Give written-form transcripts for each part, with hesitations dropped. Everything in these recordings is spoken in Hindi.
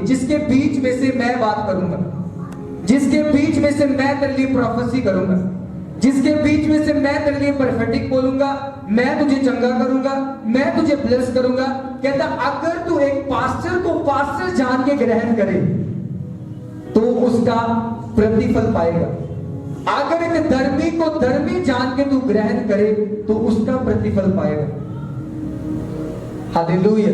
जिसके बीच में से मैं बात करूंगा, जिसके बीच में से मैं तेरे लिए प्रोफेसी करूंगा, जिसके बीच में से मैं तेरे लिए परफेक्टिक बोलूंगा, मैं तुझे चंगा करूंगा, मैं तुझे ब्लेस करूंगा। कहता अगर तू एक पास्टर को पास्टर जान के ग्रहण करे तो उसका प्रतिफल पाएगा। अगर एक धर्मी को धर्मी जान के तू ग्रहण करे तो उसका प्रतिफल पाएगा। हालेलुया।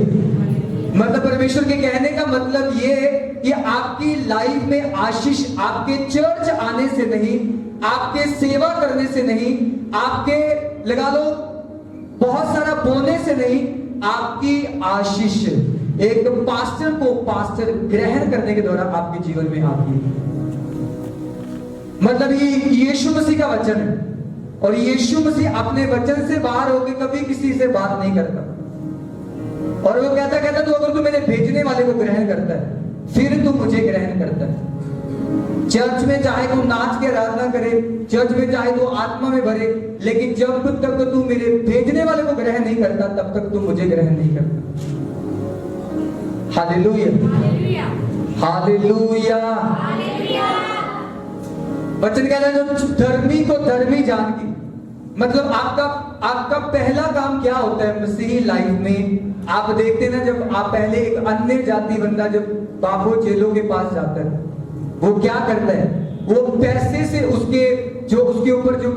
मतलब परमेश्वर के कहने का मतलब ये है कि आपकी लाइफ में आशीष आपके चर्च आने से नहीं, आपके सेवा करने से नहीं, आपके लगा लो बहुत सारा बोलने से नहीं, आपकी आशीष एक पास्टर को पास्टर ग्रहण करने के द्वारा आपके जीवन में आती है। मतलब ये यीशु मसीह का वचन है और यीशु मसीह अपने वचन से बाहर होकर कभी किसी से बात नहीं करता। और वो कहता तो अगर तू मेरे भेजने वाले को ग्रहण करता है फिर तू मुझे ग्रहण करता है। चर्च में चाहे तू नाच के आराधना करे, चर्च में चाहे तू आत्मा में भरे, लेकिन जब तक तू मेरे भेजने वाले को ग्रहण नहीं करता तब तक तू मुझे ग्रहण नहीं करता। Hallelujah, hallelujah. वचन कहता है जो धर्मी को धर्मी जान के, मतलब आपका पहला काम क्या होता है मसीही लाइफ में? आप देखते ना जब आप पहले एक अन्य जाति बंदा जब बाबू चेलों के पास जाता है, वो क्या करता है? वो पैसे से उसके ऊपर जो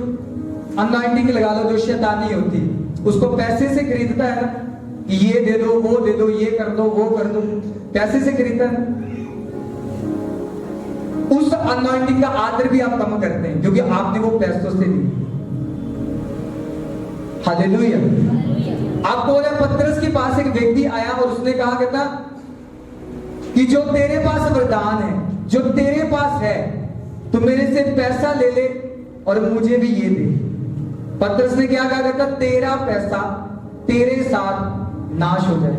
अनॉइंटिंग लगा लो, जो शैतानी होती है, उसको पैसे से खरीदता है ना कि ये दे दो, वो दे दो, ये कर दो, वो कर दो, पैसे से खरीदता है ना। उस अनॉइंटिंग का आदर भी आप कम करते हैं क्योंकि आपने वो पैसों से ली। हालेलुया। आपको पतरस के पास एक व्यक्ति आया और उसने कहा कहता कि जो तेरे पास वरदान है, जो तेरे पास है, तो मेरे से पैसा ले ले और मुझे भी ये दे। पतरस ने क्या कहा कहता तेरा पैसा तेरे साथ नाश हो जाए।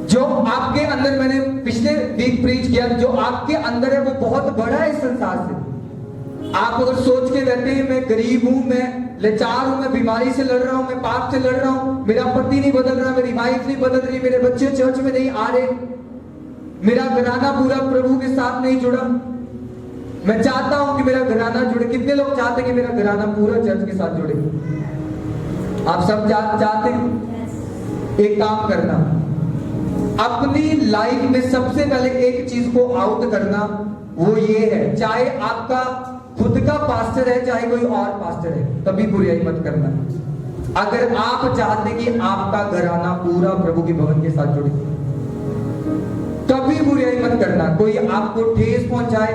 जो आपके अंदर, मैंने पिछले वीक प्रीच किया, जो आपके अंदर है वो बहुत बड़ा है इस संसार से। आप अगर सोच के बैठे हैं मैं गरीब हूं, मैं लाचार हूं, मैं बीमारी से लड़ रहा हूं, मैं पाप से लड़ रहा हूं, मेरा पति नहीं बदल रहा, मेरी वाइफ नहीं बदल रही, मेरे बच्चे चर्च में नहीं आ रहे, मेरा घराना पूरा प्रभु के साथ नहीं जुड़ा, मैं चाहता हूं कि मेरा घराना जुड़े। कितने लोग चाहते हैं कि मेरा घराना पूरा चर्च के साथ जुड़े? आप सब चाहते हैं? एक काम करना, अपनी लाइफ में सबसे पहले एक चीज को आउट करना, वो ये है, चाहे आपका खुद का पास्टर है चाहे कोई और पास्टर है, कभी बुराई मत करना। अगर आप चाहते कि आपका घराना पूरा प्रभु के भवन के साथ जुड़े, कभी बुराई मत करना। कोई आपको ठेस पहुंचाए,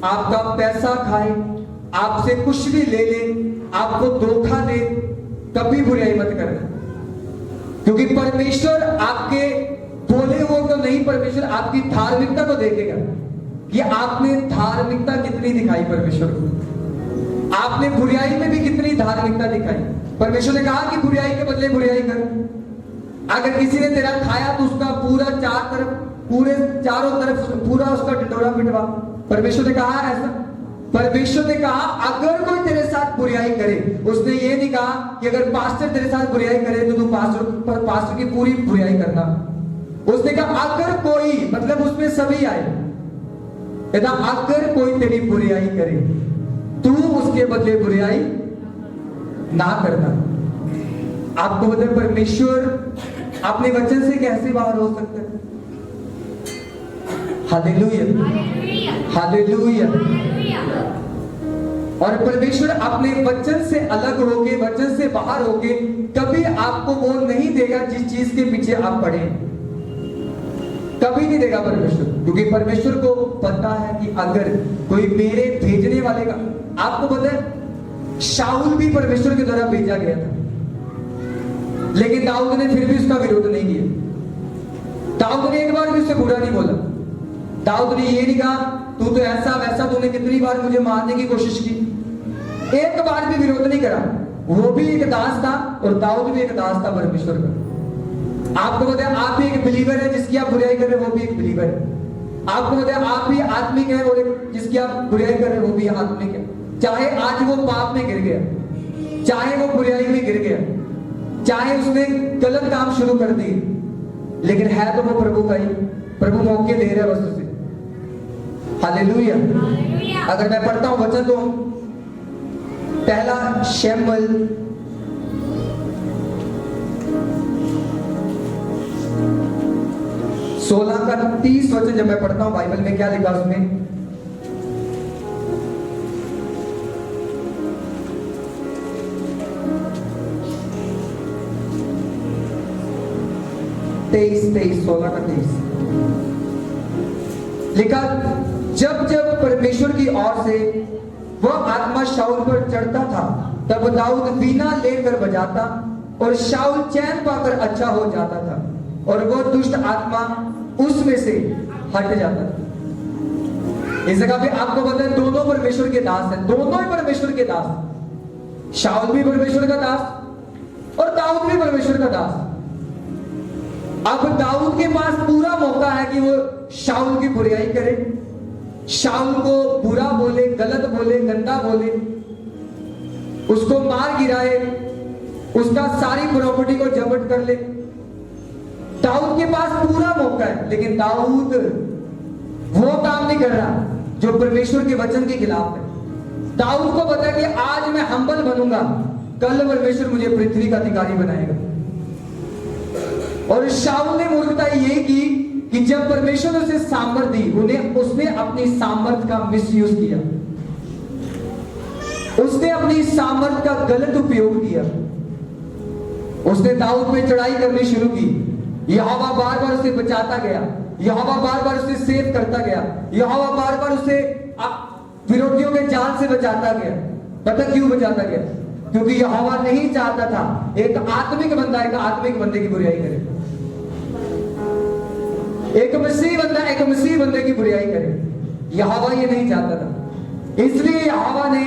आपका पैसा खाए, आपसे कुछ भी ले ले, आपको धोखा दे, कभी बुराई मत करना। क्योंकि परमेश्वर आपके बोले वो तो नहीं, परमेश्वर आपकी धार्मिकता को देखेगा कि आपने धार्मिकता कितनी दिखाई परमेश्वर को, आपने बुराई में भी कितनी धार्मिकता दिखाई। परमेश्वर ने कहा कि बुराई के बदले बुराई कर। अगर किसी ने तेरा खाया तो उसका पूरा चारों तरफ पूरा उसका ढिंढोरा पिटवा। परमेश्वर ने कहा ऐसा। परमेश्वर ने कहा अगर कोई तेरे साथ बुराई करे, उसने ये नहीं कहा कि अगर पास्टर तेरे साथ बुराई करे तो तू पास्टर की पूरी बुराई करना। उसने कहा अगर कोई, मतलब उसमें सभी आए, कहता अगर कोई तेरी बुराई करे तू उसके बदले बुराई ना करना। आपको बता परमेश्वर अपने वचन से कैसे बाहर हो सकता है? Hallelujah, hallelujah. और परमेश्वर अपने वचन से अलग होके, वचन से बाहर होके कभी आपको वो नहीं देगा जिस चीज के पीछे आप पड़े, कभी नहीं देगा परमेश्वर। क्योंकि परमेश्वर को पता है कि अगर कोई मेरे भेजने वाले का, आपको पता है शाऊल भी परमेश्वर के द्वारा भेजा गया था, लेकिन दाऊद ने फिर भी उसका विरोध नहीं किया। दाऊद ने एक बार भी उससे बुरा नहीं बोला। दाऊद ने ये नहीं कहा तू तो ऐसा वैसा, तूने कितनी बार मुझे मारने की कोशिश की, एक बार भी विरोध नहीं करा। वो भी एक दास था और दाऊद भी एक दास था परमेश्वर का। आपको बताया आप भी एक बिलीवर है, जिसकी आप बुराई कर रहे हैं वो भी एक बिलीवर है। आपको बताया आप भी आत्मिक है और जिसकी आप बुराई कर रहे हैं वो भी आत्मिक है। चाहे आज वो पाप में गिर गया, चाहे वो बुराई में गिर गया, चाहे उसने गलत काम शुरू कर दिए, लेकिन है तो वो प्रभु का ही। प्रभु मौके दे रहा है बस उसे। हालेलुया। अगर मैं पढ़ता हूं वचन तो पहला शमूएल 16 का 30 वचन जब मैं पढ़ता हूं, बाइबल में क्या लिखा उसमें, 16 का 23 लिखा, जब जब परमेश्वर की ओर से वह आत्मा शाऊल पर चढ़ता था, तब दाऊद वीणा लेकर बजाता और शाऊल चैन पाकर अच्छा हो जाता था और वह दुष्ट आत्मा उसमें से हट जाता था। इस जगह पे आपको पता है दोनों परमेश्वर के दास हैं, दोनों ही परमेश्वर के दास। शाऊल भी परमेश्वर का दास और दाऊद भी परमेश्वर का दास। अब दाऊद के पास पूरा मौका है कि वो शाऊल की बुराई करे, शाऊल को बुरा बोले, गलत बोले, गंदा बोले, उसको मार गिराए, उसका सारी प्रॉपर्टी को जब्त कर ले। दाऊद के पास पूरा मौका है, लेकिन दाऊद वो काम नहीं कर रहा जो परमेश्वर के वचन के खिलाफ है। दाऊद को पता है कि आज मैं हम्बल बनूंगा, कल परमेश्वर मुझे पृथ्वी का अधिकारी बनाएगा। और शाऊल ने मूर्खता यही की कि जब परमेश्वर ने उसे सामर्थ दी, उसने अपनी सामर्थ का मिसयूज किया, उसने अपनी सामर्थ का गलत उपयोग किया। उसने दाऊद पे चढ़ाई करनी शुरू की। यहोवा बार बार उसे बचाता गया, यहोवा बार बार उसे सेव करता गया, यहोवा बार बार उसे विरोधियों के जाल से बचाता गया। पता क्यों बचाता गया? क्योंकि यहोवा नहीं चाहता था एक आत्मिक बंदे की बुराई करे, एक मसीह बंदे की बुराई करे। यहोवा ये नहीं चाहता था, इसलिए यहोवा ने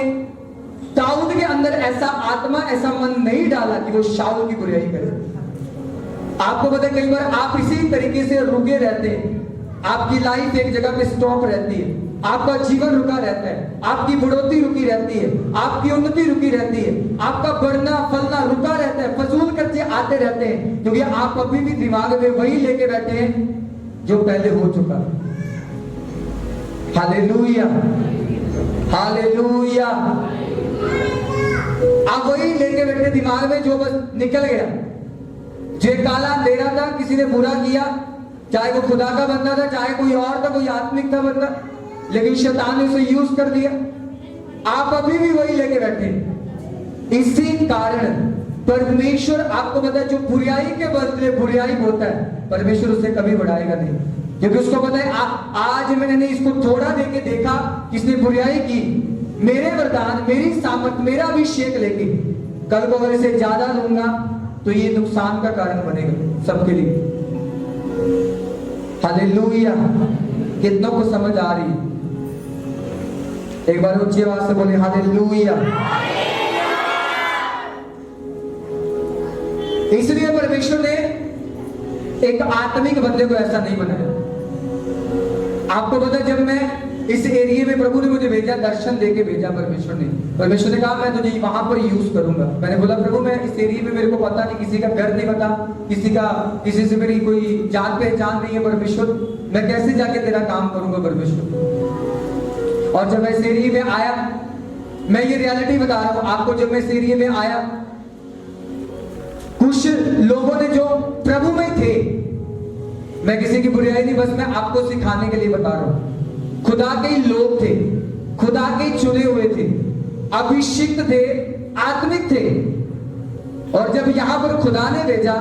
दाऊद के अंदर ऐसा आत्मा, ऐसा मन नहीं डाला कि वो शाऊल की बुराई करे। आपको पता है कई बार आप इसी तरीके से रुके रहते हैं, आपकी लाइफ एक जगह पे स्टॉप रहती है, आपका जीवन रुका रहता है, आपकी बढ़ोतरी रुकी रहती है, आपकी उन्नति रुकी रहती है, आपका बढ़ना फलना रुका रहता है, फजूल खर्चे आते रहते हैं, क्योंकि आप अभी भी दिमाग में वही लेके बैठे हैं जो पहले हो चुका। Hallelujah, hallelujah. आप वही लेके बैठे दिमाग में जो बस निकल गया, जो काला अंधेरा था, किसी ने बुरा किया, चाहे वो खुदा का बंदा था, चाहे कोई और था, कोई आत्मिक था बंदा, लेकिन शैतान ने उसे यूज कर दिया। आप अभी भी वही लेके बैठे। इसी कारण परमेश्वर, आपको पता है, जो बुराई के बदले बुराई होता है, परमेश्वर उसे कभी बढ़ाएगा नहीं, क्योंकि उसको पता है आज मैंने इसको थोड़ा देके देखा, किसने बुराई की, मेरे वरदान, मेरी सामर्थ, मेरा अभिषेक लेके कल को अगर इसे ज्यादा लूंगा तो ये नुकसान का कारण बनेगा सबके लिए। हालेलुया। कितनों को समझ आ रही है? एक बार ऊंची आवाज से बोले हालेलुया। इसलिए परमेश्वर ने एक आत्मिक बंदे को ऐसा नहीं बनाया। आपको पता है, जब मैं इस एरिया में, प्रभु ने मुझे भेजा, दर्शन देके भेजा परमेश्वर ने कहा मैं तुझे वहां पर यूज करूंगा। मैंने बोला प्रभु मैं इस एरिया में, मेरे को पता नहीं, किसी का घर नहीं पता, किसी से मेरी कोई जान पहचान नहीं है परमेश्वर, मैं कैसे जाके तेरा काम करूंगा परमेश्वर। और जब मैं इस एरिया में आया, मैं ये रियलिटी बता रहा हूं आपको, जब मैं इस एरिया में आया, कुछ लोगों ने जो प्रभु में थे, मैं किसी की बुराई नहीं, बस मैं आपको सिखाने के लिए बता रहा हूं, खुदा के ही लोग थे, खुदा के चुने हुए थे, अभिषिक्त थे, आत्मिक थे। और जब यहां पर खुदा ने भेजा,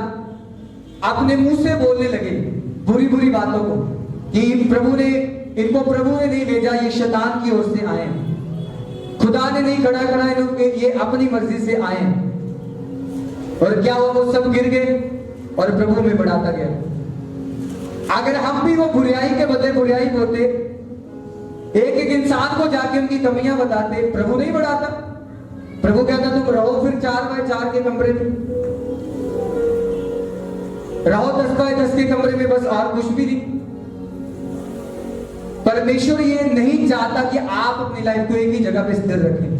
अपने मुंह से बोलने लगे बुरी बुरी बातों को कि प्रभु ने नहीं भेजा, ये शैतान की ओर से आए, खुदा ने नहीं खड़ा करा इन्होंने, ये अपनी मर्जी से आए। और क्या हुआ? वो सब गिर गए और प्रभु में बढ़ाता गया। अगर हम भी वो बुराई के बदले बुराई होते, एक एक इंसान को जाके उनकी कमियां बताते, प्रभु नहीं बढ़ाता। प्रभु कहता तुम रहो फिर 4x4 के कमरे में, रहो 10x10 के कमरे में, बस और कुछ भी नहीं। परमेश्वर ये नहीं चाहता कि आप अपनी लाइफ को एक ही जगह पे स्थिर रखें।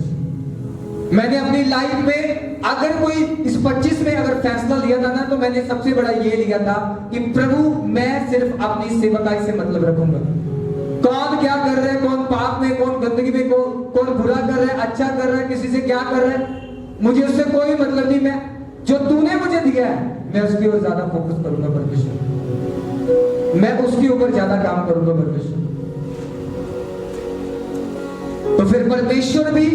मैंने अपनी लाइफ में अगर कोई इस 25 में अगर फैसला लिया था ना, तो मैंने सबसे बड़ा ये लिया था कि प्रभु मैं सिर्फ अपनी सेवकाई से मतलब रखूंगा। कौन क्या कर रहा है, कौन पाप में, कौन गंदगी में, कौन बुरा कर रहा है, अच्छा कर रहा है, किसी से क्या कर रहा है, मुझे उससे कोई मतलब नहीं। मैं जो तूने मुझे दिया है मैं उसकी ओर ज्यादा फोकस करूंगा परमेश्वर, मैं उसके ऊपर ज्यादा काम करूंगा परमेश्वर। तो फिर परमेश्वर भी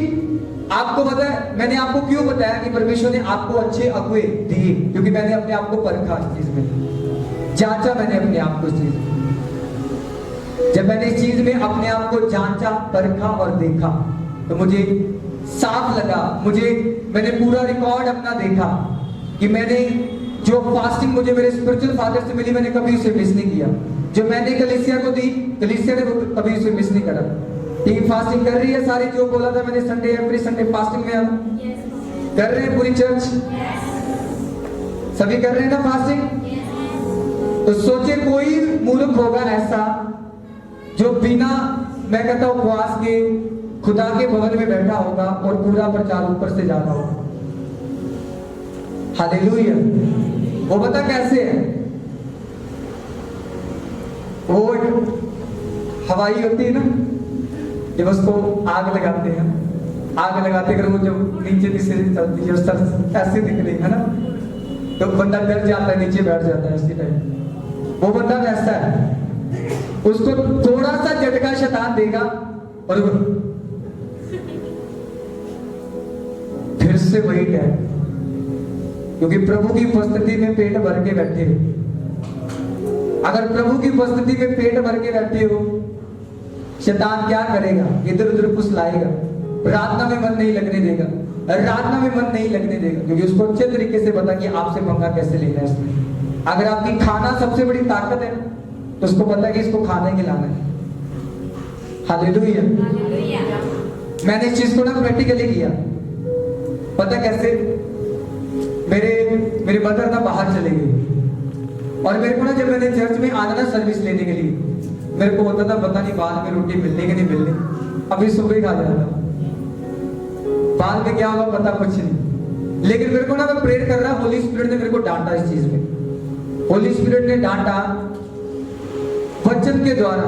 आपको बताया, मैंने आपको क्यों बताया कि परमेश्वर ने आपको अच्छे अगुए दिए, क्योंकि मैंने अपने आप को परखा इस चीज में, जांचा मैंने अपने आप को इस चीज में। जब मैंने इस चीज में अपने आप को जांचा, परखा और देखा, तो मुझे साफ लगा, मैंने पूरा रिकॉर्ड अपना देखा कि मैंने जो फास्टिंग मुझे मेरे स्पिरिचुअल फादर से मिली, मैंने कभी उसे मिस नहीं किया। जो मैंने कलीसिया को दी, कलीसिया ने कभी उसे मिस नहीं करा। टीम फास्टिंग कर रही है सारी, जो बोला था मैंने संडे एवरी संडे फास्टिंग में हम कर रहे हैं, पूरी चर्च सभी कर रहे हैं ना फास्टिंग। तो सोचे कोई मूर्ख होगा ऐसा जो बिना, मैं कहता हूं, उपवास के खुदा के भवन में बैठा होगा और पूरा प्रचार ऊपर से जाता होगा। हालेलुया। वो बता कैसे है, वो हवाई होती है ना, जब उसको आग लगाते हैं, आग लगाते कर वो जब नीचे से चलती है, सर ऐसे दिख रही है ना, तो बंदा डर जाता है, नीचे बैठ जाता है उसी टाइम। वो बंदा वैसा है, उसको थोड़ा सा झटका शैतान देगा और फिर से वही टैग, क्योंकि प्रभु की उपस्थिति में पेट भर के बैठे हो। अगर प्रभु की उपस्थिति में पेट भर के बैठे हो, शैतान क्या करेगा, इधर उधर कुछ लाएगा, प्रार्थना में मन नहीं लगने देगा, प्रार्थना में मन नहीं लगने देगा, क्योंकि उसको अच्छे तरीके से पता कि आपसे पंगा कैसे लेना है इसमें। अगर आपकी खाना सबसे बड़ी ताकत है तो उसको पता है कि इसको खाने खिलाना है। हालेलुया। मैंने इस चीज को ना प्रैक्टिकली किया, पता कैसे, मेरे मदर ना बाहर चले गई और मेरे को ना, जब मैंने चर्च में आना ना सर्विस लेने के लिए, मेरे को होता था पता नहीं बाद में रोटी मिलने कि नहीं मिलने, अभी सुबह खा जाता, बाद में क्या होगा पता कुछ नहीं। लेकिन मेरे को ना, मैं प्रेयर कर रहा, होली स्पिरिट ने मेरे को डांटा इस चीज में। होली स्पिरिट ने डांटा वचन के द्वारा,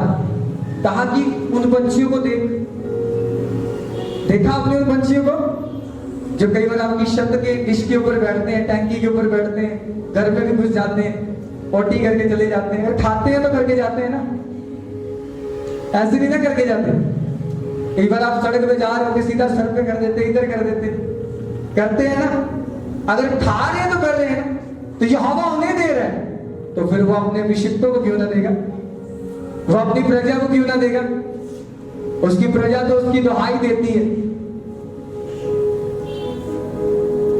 कहा कि उन पंछियों को देखा आपने, उन पंछियों को जो कई बार आपकी छत के डिश के ऊपर बैठते हैं, टैंकी के ऊपर बैठते हैं, घर में भी घुस जाते हैं, पोटी करके चले जाते हैं, खाते हैं तो करके जाते हैं ना, ऐसे नहीं ना करके जाते। कई बार आप सड़क पे जा रहे हो, सीधा सर पे कर देते, इधर कर देते, करते हैं ना। अगर खा रहे हैं तो कर रहे हैं, तो ये हवा उन्हें दे रहा है, तो फिर वो अपने अभिषिक्तों को क्यों ना देगा, वो अपनी प्रजा को क्यों ना देगा। उसकी प्रजा तो उसकी दुहाई देती है।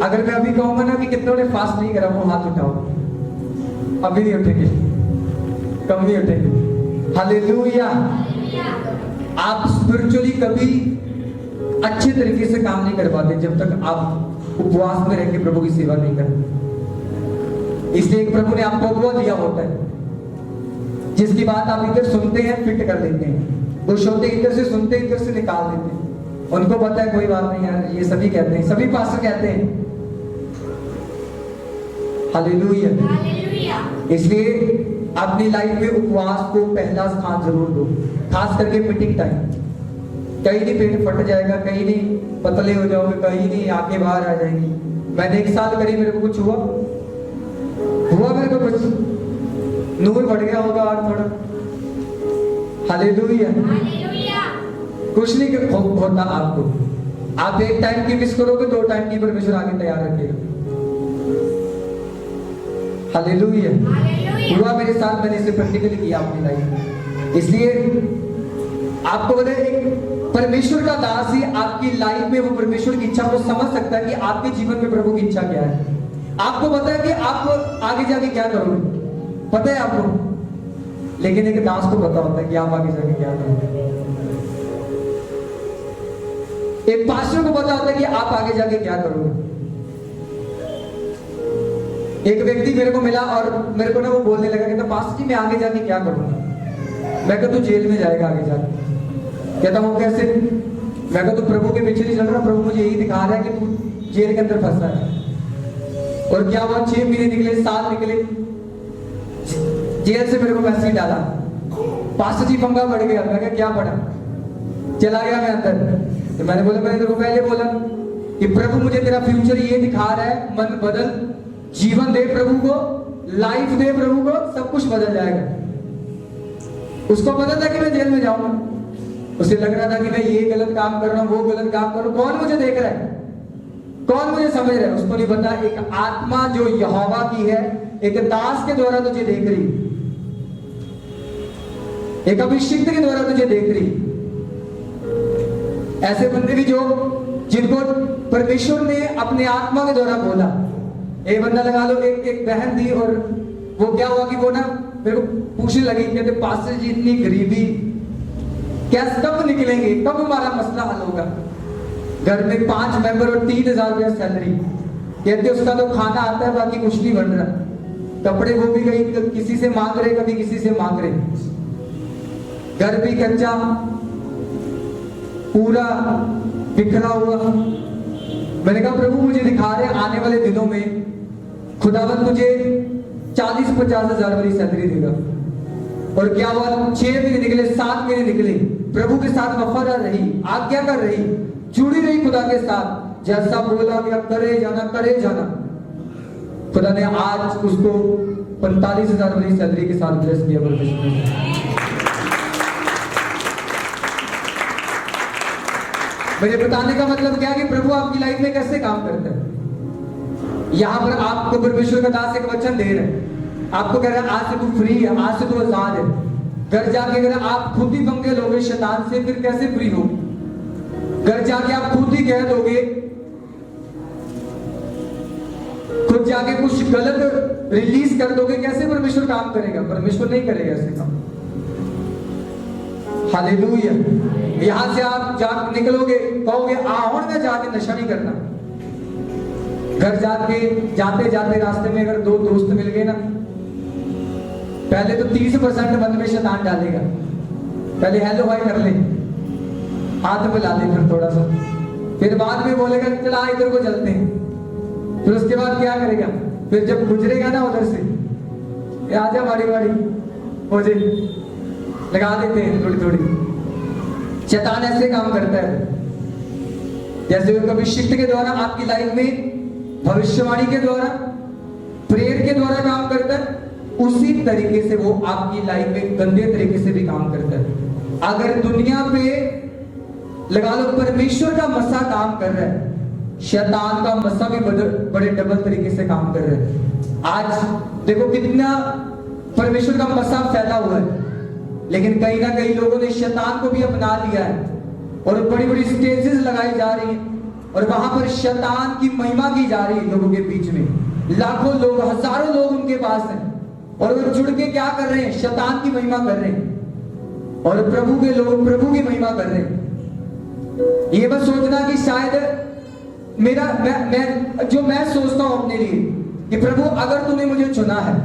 अगर मैं अभी कहूंगा ना कि कितनों ने फास्ट नहीं करा, वो हाथ उठाओ, अभी नहीं उठेंगे, कम नहीं उठेंगे। हालेलुया। आप स्पिरिचुअली कभी अच्छे तरीके से काम नहीं कर पाते जब तक आप उपवास में रह के प्रभु की सेवा नहीं करते। इसलिए एक प्रभु ने आपको अगुआ दिया होता है, जिसकी बात आप इधर सुनते हैं, फिट कर देते हैं, कुछ होते इधर से सुनते, इधर से निकाल देते हैं। उनको पता है कोई बात नहीं यार, ये सभी कहते हैं, सभी पास्टर कहते हैं। हालेलुया। इसलिए अपनी लाइफ में उपवास को पहला स्थान जरूर दो, खास करके मीटिंग टाइम। कहीं नहीं पेट फट जाएगा, कहीं नहीं पतले हो जाओगे, कहीं नहीं आंखें बाहर आ जाएंगी। मैंने 1 साल करी, मेरे को कुछ हुआ मेरे को कुछ नूर बढ़ गया होगा और थोड़ा। हालेलुया। कुछ नहीं होता आपको, आप 1 टाइम की मिस करोगे, 2 टाइम की परमेश्वर आगे तैयार रखेगा। हालेलुया। हुआ मेरे साथ, मैंने इसे प्रैक्टिकली किया अपनी लाइफ में। इसलिए आपको बताए, एक परमेश्वर का दास ही आपकी लाइफ में वो परमेश्वर की इच्छा को समझ सकता है कि आपके जीवन में प्रभु की इच्छा क्या है। आपको पता है कि आप आगे जाके क्या करोगे, पता है आपको, लेकिन एक दास को पता होता है कि आप आगे जाके क्या करोगे। एक पास्टर को पता होता है कि आप आगे जाके क्या करोगे। एक व्यक्ति मेरे को मिला और मेरे को ना वो बोलने लगा, कहता पास्टर जी मैं आगे जाके क्या करूंगा। मैं कहता तू जेल में जाएगा आगे जाके। कहता वो कैसे। मैं कहता तू प्रभु के पीछे नहीं चल रहा, प्रभु मुझे यही दिखा रहा है कि तू जेल के अंदर फंसा है। और क्या हुआ, 6 महीने निकले, साल निकले, जेल से मेरे को मैसेज डाला, पास्टर जी पंगा बढ़ गया। मैं क्या पढ़ा, चला गया मैं अंदर। तो मैंने बोला, मैंने तेरे को पहले बोला कि प्रभु मुझे तेरा फ्यूचर ये दिखा रहा है, मन बदल, जीवन दे प्रभु को, लाइफ दे प्रभु को, सब कुछ बदल जाएगा। उसको पता था कि मैं जेल में जाऊंगा, उसे लग रहा था कि मैं ये गलत काम कर रहा हूं, वो गलत काम कर रहा हूं, कौन मुझे देख रहा है, कौन मुझे समझ रहा है, उसको नहीं पता एक आत्मा जो यहोवा की है, एक दास के द्वारा तुझे देख रही, एक अभिषिक्त के द्वारा तुझे देख रही। ऐसे बंदे भी जो जिनको परमेश्वर ने अपने आत्मा के द्वारा बोला। एक बंदा लगा लो, एक बहन थी, और वो क्या हुआ कि वो ना मेरे को पूछने लगी, कहते पास्टर जी इतनी गरीबी कैसे, कब निकलेंगे, कब हमारा मसला हल होगा। घर में 5 मेंबर और 3,000 रुपया सैलरी, कहते उसका तो खाना आता है, बाकी कुछ नहीं बन रहा, कपड़े वो भी कहीं किसी से मांग रहे, कभी किसी से मांग रहे, घर भी कच्चा, पूरा बिखरा हुआ। मैंने कहा प्रभु मुझे दिखा रहे आने वाले दिनों में खुदावंद तुझे 40-50 हजार वाली सैलरी देगा। और क्या हुआ, 6 महीने निकले, 7 महीने निकले, प्रभु के साथ वफादार रही, आज्ञा कर रही, जुड़ी रही खुदा के साथ, जैसा बोला गया करे जाना, करे जाना। खुदा ने आज उसको 45,000 वाली सैलरी के साथ ब्लेस किया। मेरे बताने का मतलब क्या है कि प्रभु आपकी लाइफ में कैसे काम करता है। यहां पर आपको परमेश्वर का दास एक वचन दे रहा है, आपको कह रहा है आज से तू फ्री है, आज से तू आजाद है। घर जाके अगर आप खुद ही पंगे लोगे शैतान से, फिर कैसे फ्री हो। घर जाके आप खुद ही कह दोगे, खुद जाके कुछ गलत रिलीज कर दोगे, कैसे परमेश्वर काम करेगा। परमेश्वर नहीं करेगा ऐसे काम। हालेलुया। यहां से आप जा निकलोगे, कहोगे आहन में जाके नशा नहीं करना। घर जाके जाते जाते रास्ते में अगर 2 दोस्त मिल गए ना, पहले तो 30% मन में शैतान डालेगा, पहले हेलो हाय कर ले, हाथ मिला ले, फिर थोड़ा सा, फिर बाद में बोलेगा चला इधर को चलते हैं। फिर उसके बाद क्या करेगा, फिर जब गुजरेगा ना उधर से, आजा माड़ी माड़ी हो जाए, लगा देते हैं थोड़ी थोड़ी। शैतान ऐसे काम करता है, जैसे कभी शिफ्ट के द्वारा आपकी लाइफ में, भविष्यवाणी के द्वारा, प्रेयर के द्वारा काम करता है, उसी तरीके से वो आपकी लाइफ में गंदे तरीके से भी काम करता है। अगर दुनिया पे लगा लो परमेश्वर का मसा काम कर रहा है, शैतान का मसा भी बड़े डबल तरीके से काम कर रहा है। आज देखो कितना परमेश्वर का मसा फैला हुआ है, लेकिन कहीं ना कहीं लोगों ने शैतान को भी अपना लिया है, और बड़ी बड़ी स्टेजेस लगाई जा रही हैं, और वहां पर शैतान की महिमा की जा रही है लोगों के बीच में। लाखों लोग, हजारों लोग उनके पास हैं, और वो जुड़ के क्या कर रहे हैं, शैतान की महिमा कर रहे हैं, और प्रभु के लोग प्रभु की महिमा कर रहे हैं। ये बस सोचना कि शायद मेरा मैं सोचता हूं अपने लिए कि प्रभु अगर तूने मुझे चुना है,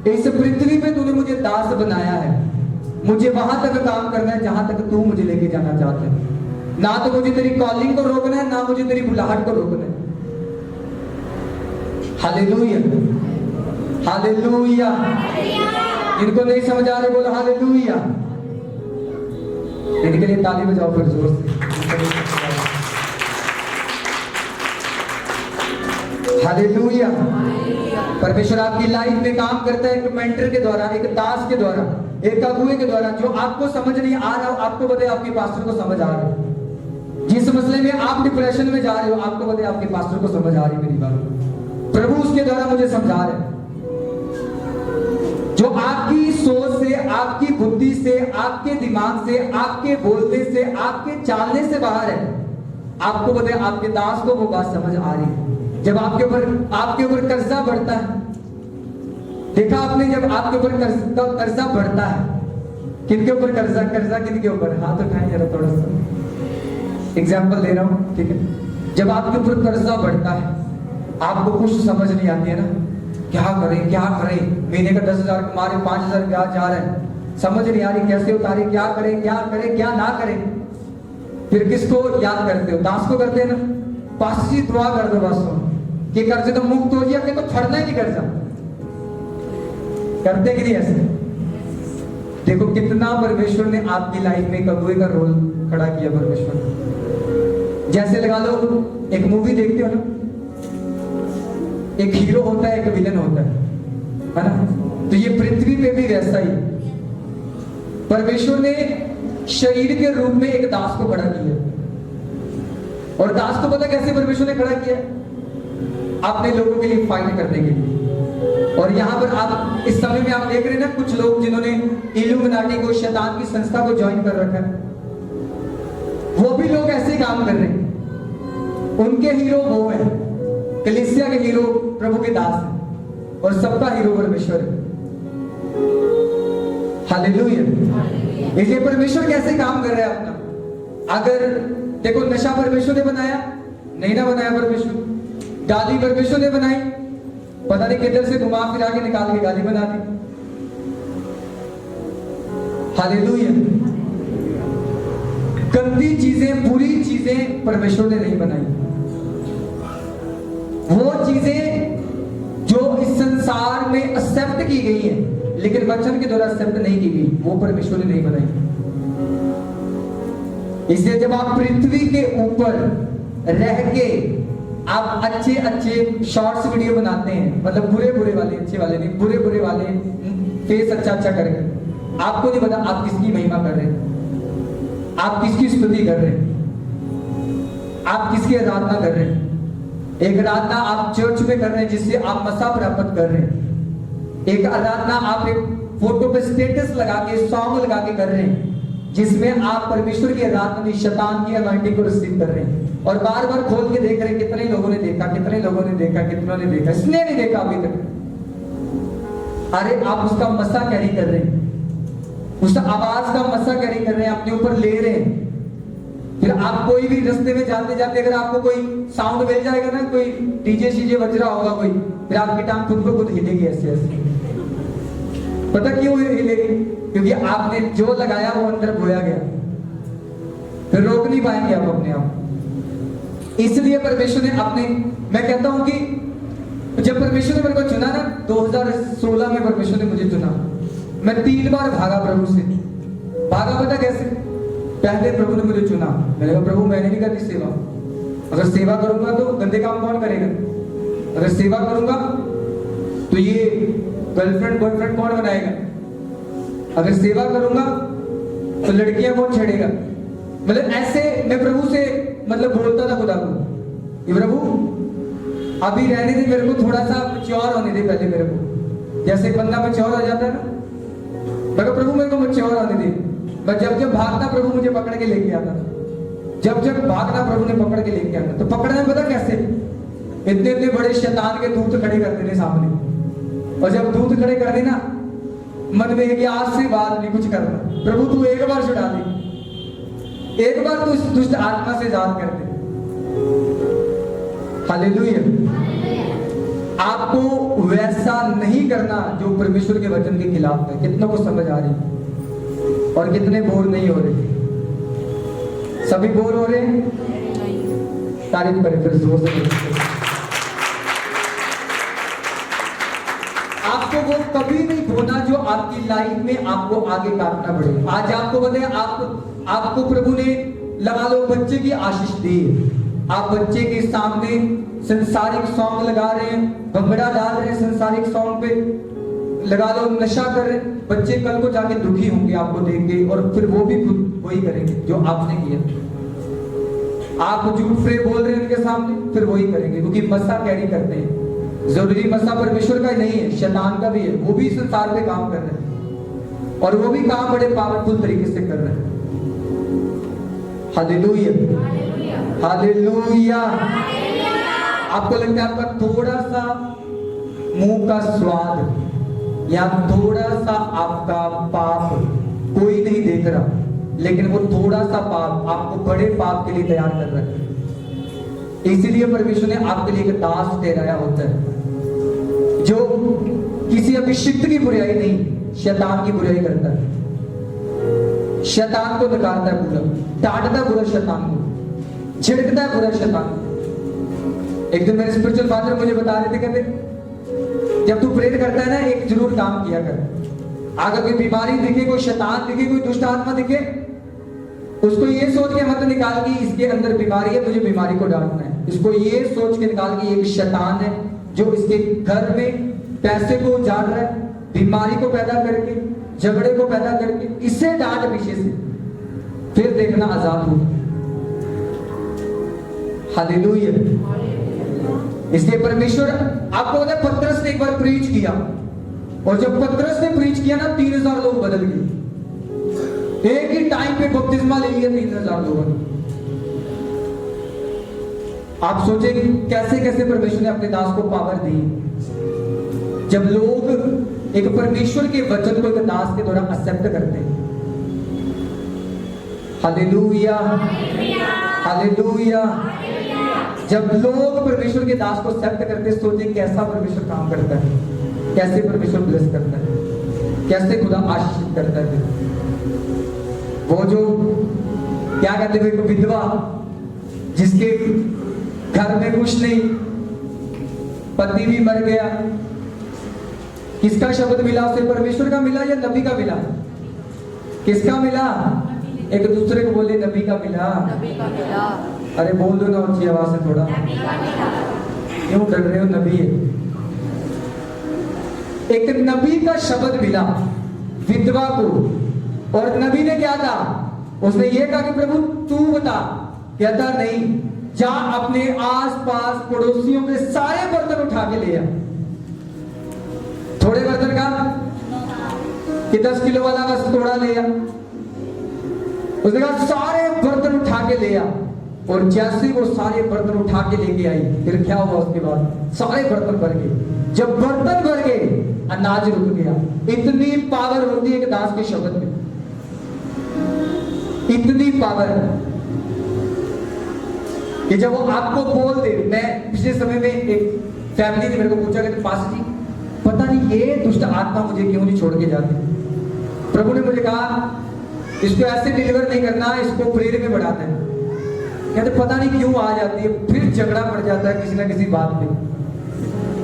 इस पृथ्वी पे तूने मुझे दास बनाया है, मुझे वहां तक काम करना है जहां तक तू मुझे लेके जाना चाहता है। ना तो मुझे तेरी कॉलिंग को रोकना है, ना मुझे तेरी बुलाहट को रोकना है। Hallelujah, hallelujah. जिनको नहीं समझ आ रहे बोलो हालेलुया। इनके लिए ताली बजाओ फिर जोर से। हालेलुया। परमेश्वर आपकी लाइफ में काम करता है, एक मेंटर के द्वारा, एक दास के द्वारा, एक अगुए के द्वारा। जो आपको समझ नहीं आ रहा हो, आपको बताए आपके पास्टर को समझ आ रहा है। जिस मसले में आप डिप्रेशन में जा रहे हो, आपको बताए आपके पास्टर को समझ आ रही मेरी बात। प्रभु उसके द्वारा मुझे समझा रहे हैं। जो आपकी सोच से, आपकी बुद्धि से, आपके दिमाग से, आपके बोलने से, आपके चालने से बाहर है, आपको बताए आपके दास को वो बात समझ आ रही है। जब आपके ऊपर कर्जा बढ़ता है, देखा आपने, जब आपके ऊपर कर्जा बढ़ता है, किनके ऊपर कर्जा किनके ऊपर, हाथ उठाएं जरा, थोड़ा सा एग्जाम्पल दे रहा हूं, ठीक है। जब आपके ऊपर कर्जा बढ़ता है, आपको कुछ समझ नहीं आती है ना, क्या करें, महीने का 10,000 कमा रहे, 5,000 ब्याज जा रहा है, समझ नहीं आ रही कैसे उतारे, क्या करें क्या ना करें। फिर किसको याद करते हो, दास को करते हैं ना, पास जी दुआ कर दो बस, कि कर्ज तो मुक्त हो गया कि तो फड़ना ही नहीं कर्जा। करते कि नहीं ऐसे? देखो कितना परमेश्वर ने आपकी लाइफ में एक अगुए का रोल खड़ा किया परमेश्वर ने। जैसे लगा लो एक मूवी देखते हो ना, एक हीरो होता है एक विलन होता है ना? तो ये पृथ्वी पे भी वैसा ही परमेश्वर ने शरीर के रूप में एक दास को खड़ा किया। और दास को पता कैसे परमेश्वर ने खड़ा किया? अपने लोगों के लिए फाइट करने के लिए। और यहां पर आप इस समय में आप देख रहे हैं ना, कुछ लोग जिन्होंने इल्यूमिनाटी को, शैतान की संस्था को ज्वाइन कर रखा है, वो भी लोग ऐसे काम कर रहे हैं। उनके हीरो वो है, कलीसिया के हीरो प्रभु के दास है, और सबका हीरो परमेश्वर है। हालेलुया। इसलिए परमेश्वर कैसे काम कर रहा है अपना? अगर देखो नशा परमेश्वर ने बनाया नहीं ना बनाया परमेश्वर? गाली परमेश्वर ने बनाई, पता नहीं किधर से घुमा फिरा के निकाल के गाली बना दी। हालेलुया। गंदी चीजें, बुरी चीजें परमेश्वर ने नहीं बनाई। वो चीजें जो इस संसार में एक्सेप्ट की गई हैं, लेकिन वचन के द्वारा एक्सेप्ट नहीं की गई, वो परमेश्वर ने नहीं बनाई। इसलिए जब आप पृथ्वी के ऊपर रह के आप अच्छे अच्छे शॉर्ट्स वीडियो बनाते हैं, मतलब बुरे बुरे वाले, अच्छे वाले नहीं, बुरे बुरे वाले फेस अच्छा अच्छा करके, आपको नहीं पता आप किसकी महिमा कर रहे हैं, आप किसकी स्तुति कर रहे हैं, आप किसकी आराधना कर रहे हैं। एक आराधना आप चर्च में कर रहे हैं जिससे आप मसा प्राप्त कर रहे हैं। एक आराधना आप एक फोटो पे स्टेटस लगा के, सॉन्ग लगा के कर रहे हैं जिसमें आप परमेश्वर की आराधना में शैतान की अनॉइंटिंग को रिसीव कर रहे हैं। और बार बार खोल के देख रहे हैं कितने लोगों ने देखा, कितने लोगों ने देखा, कितनों ने देखा, इसने नहीं देखा अभी तक। अरे आप उसका मसा कैरी कर रहे हैं, उस आवाज का मसा कैरी कर रहे हैं, अपने ऊपर ले रहे हैं। फिर आप कोई भी रास्ते में जाते जाते अगर आपको कोई साउंड मिल जाएगा ना, कोई डीजे शीजे बज रहा होगा कोई, फिर आपकी टांग खुद को खुद हिलेगी ऐसे ऐसे। पता क्यों हिलेगी? क्योंकि आपने जो लगाया वो अंदर बोया गया, फिर रोक नहीं पाएंगे आप अपने आप। इसलिए परमेश्वर ने अपने, मैं कहता हूं कि जब परमेश्वर ने मेरे को चुना ना, 2016 में परमेश्वर ने मुझे चुना, मैं 3 बार भागा प्रभु से। भागा पता कैसे? पहले प्रभु ने मुझे चुना, मैंने कहा प्रभु मैंने नहीं करनी सेवा, अगर सेवा करूंगा तो गंदे काम कौन करेगा? अगर सेवा करूंगा तो ये गर्लफ्रेंड बॉयफ्रेंड कौन बनाएगा? अगर सेवा करूंगा तो लड़कियां कौन छेड़ेगा? मतलब ऐसे मैं प्रभु से मतलब बोलता था खुदा को, ये प्रभु अभी रहने दे, मेरे को थोड़ा सा मैच्योर होने दे पहले मेरे को। जैसे बंदा मैच्योर हो जाता है ना, मैं कहा प्रभु मेरे को मैच्योर होने दे। मैं जब जब भागना प्रभु मुझे पकड़ के लेके आता, जब जब भागना प्रभु ने पकड़ के लेके आता। तो पकड़ना पता कैसे? इतने इतने बड़े शैतान के दूत खड़े करते थे सामने, और जब दूत खड़े कर देना मन में कि आज से बात नहीं कुछ करना, प्रभु तू एक बार छुड़ा दे, एक बार तू इस दुष्ट आत्मा से आजाद कर दे। हालेलुया। आपको वैसा नहीं करना जो परमेश्वर के वचन के खिलाफ है। कितनों को समझ आ रही और कितने बोर नहीं हो रहे? सभी बोर हो रहे हैं? तारीफ करें फिर जोर से। आपको वो कभी नहीं खोना जो आपकी लाइफ में आपको आगे काटना पड़े। आज आपको बताए, आपको प्रभु ने लगा लो बच्चे की आशीष दी, आप बच्चे के सामने संसारिक सॉन्ग लगा रहे हैं, भंगड़ा डाल रहे हैं संसारिक सॉन्ग पे, लगा लो नशा कर रहे हैं। बच्चे कल को जाके दुखी होंगे आपको देख के, और फिर वो भी खुद वही करेंगे जो आपने किया। आप झूठ फ्रे बोल रहे हैं उनके सामने, फिर वही करेंगे, क्योंकि मसा कैरी करते हैं। जरूरी मसा परमेश्वर का ही नहीं है, शैतान का भी है। वो भी संसार पे काम कर रहे हैं, और वो भी काम बड़े पावरफुल तरीके से कर रहे हैं। Hallelujah, hallelujah. आपको लगता है आपका थोड़ा सा मुंह का स्वाद या थोड़ा सा आपका पाप कोई नहीं देख रहा, लेकिन वो थोड़ा सा पाप आपको बड़े पाप के लिए तैयार कर रहा है। इसीलिए परमेश्वर ने आपके लिए एक दास ठहराया होता है जो किसी अभिषिक्त की बुराई नहीं, शैतान की बुराई करता है। शैतान को नकारता है पूरा, डांटता है पूरा शैतान को, झिड़कता है पूरा शैतान। एक दिन मेरे स्पिरिचुअल फादर मुझे बता रहे थे, कहते जब तू प्रेयर करता है ना, एक जरूर काम किया कर, अगर कोई बीमारी दिखे, कोई शैतान दिखे, कोई दुष्ट आत्मा दिखे, उसको ये सोच के मत निकाल कि इसके अंदर बीमारी है, मुझे बीमारी को डांटना है। इसको ये सोच के निकाल कि एक शैतान है जो इसके घर में पैसे को उजाड़ रहा है, बीमारी को पैदा करके, झगड़े को पैदा करके, इसे डांट पीछे से, फिर देखना आजाद हो। हालेलुया। इसलिए परमेश्वर, आपको पता है पतरस ने एक बार प्रीच किया, और जब पतरस ने प्रीच किया ना, 3000 लोग बदल गए। एक ही टाइम पे बपतिस्मा ले लिया 3000 लोगों ने। आप सोचेंगे कैसे कैसे परमेश्वर ने अपने दास को पावर दी। जब लोग एक परमेश्वर के वचन को एक दास के द्वारा एक्सेप्ट करते हैं। Hallelujah, hallelujah. जब लोग परमेश्वर के दास को एक्सेप्ट करते, सोचे कैसा परमेश्वर काम करता है, कैसे परमेश्वर ब्लेस करता है, कैसे खुदा आशीषित करता है। वो जो क्या कहते हैं, एक विधवा जिसके घर में कुछ नहीं, पति भी मर गया, किसका शब्द मिला उसे? परमेश्वर का मिला या नबी का मिला? किसका मिला? एक दूसरे को बोले नबी का मिला। नबी का मिला। अरे बोल दो ना ऊंची आवाज से थोड़ा, क्यों डर रहे हो? नबी है, एक नबी का शब्द मिला विधवा को, और नबी ने क्या कहा? उसने ये कहा कि प्रभु तू बता। कहता नहीं, जा अपने आसपास पड़ोसियों के सारे बर्तन उठा के ले आ। थोड़े बर्तन का कि 10 किलो वाला बस थोड़ा ले आ। उसने कहा सारे बर्तन उठा के ले आ, और जैसे वो सारे बर्तन उठा के लेके आई, फिर क्या हुआ उसके बाद? सारे बर्तन भर गए। जब बर्तन भर गए, अनाज रुक गया। इतनी पावर होती है एक दास के शब्द में, इतनी पावर कि जब वो आपको बोल दे। मैं पिछले समय में एक फैमिली ने मेरे को पूछा कि पास जी पता नहीं ये दुष्ट आत्मा मुझे क्यों नहीं छोड़ के जाती। प्रभु ने मुझे कहा इसको ऐसे डिलीवर नहीं करना, इसको प्रेयर में बढ़ाते हैं। कहते पता नहीं क्यों आ जाती है, फिर झगड़ा पड़ जाता है किसी ना किसी बात पे।